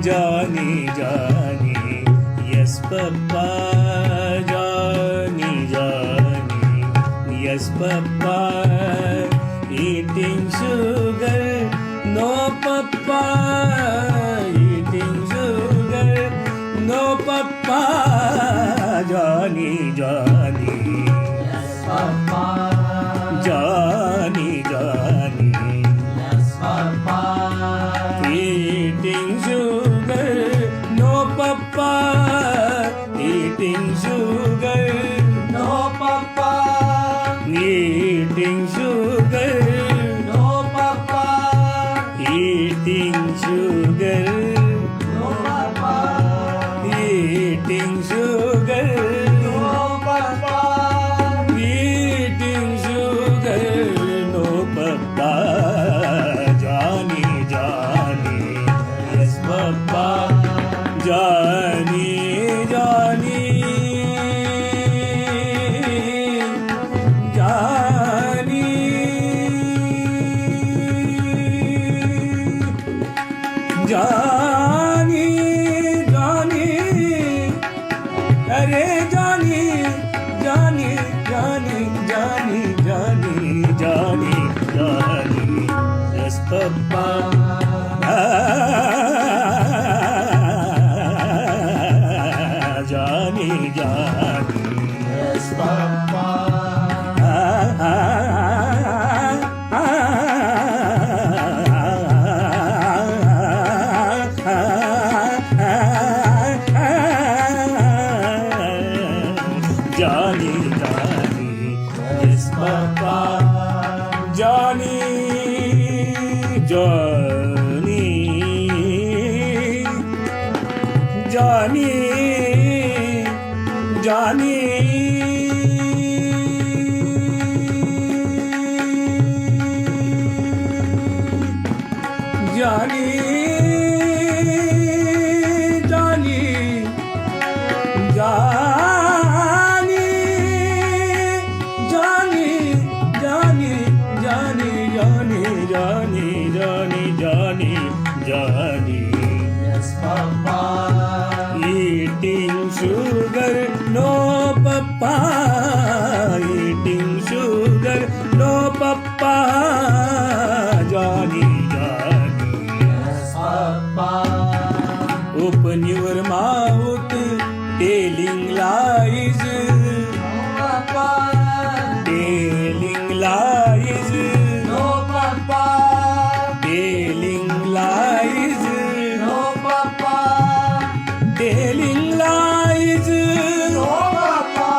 Johnny, Johnny, yes papa. Johnny, Johnny, yes papa. Eating sugar, no papa. Eating sugar, no papa. Johnny, Johnny, Yes, Papa. Johnny, Johnny, Yes, Papa. eating sugar, no papa. Eating sugar, No, Papa. eating sugar, No, Papa. eating sugar, No, Papa. eating sugar, No, Papa. eating sugar, no papa. Johnny, Johnny, yes papa. Johnny, Johnny, Johnny, Johnny, Johnny, अरे Johnny, Johnny, Johnny, Johnny, Johnny, Johnny, Johnny, yes papa. Johnny, Johnny, Yes, Papa. Johnny, Johnny, yes papa. Johnny, Johnny, Johnny, Johnny. Johnny, Johnny, Johnny, Johnny, Johnny, Johnny, Johnny, Johnny, Johnny, Johnny, Johnny. Yes, Papa. Eating sugar, no papa. Eating sugar, no papa. Johnny, Johnny. Yes, Papa. Open your mouth, telling lies, No, Papa. telling lies, No, Papa. telling lies, No, Papa. telling lies, No, Papa.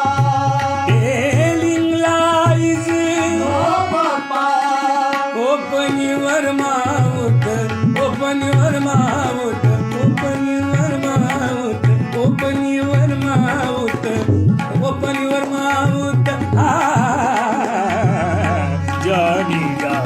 telling lies. No, Papa. Open your mouth, open your mouth, open your mouth, open your mouth, open your mouth. Ah, Johnny, Johnny.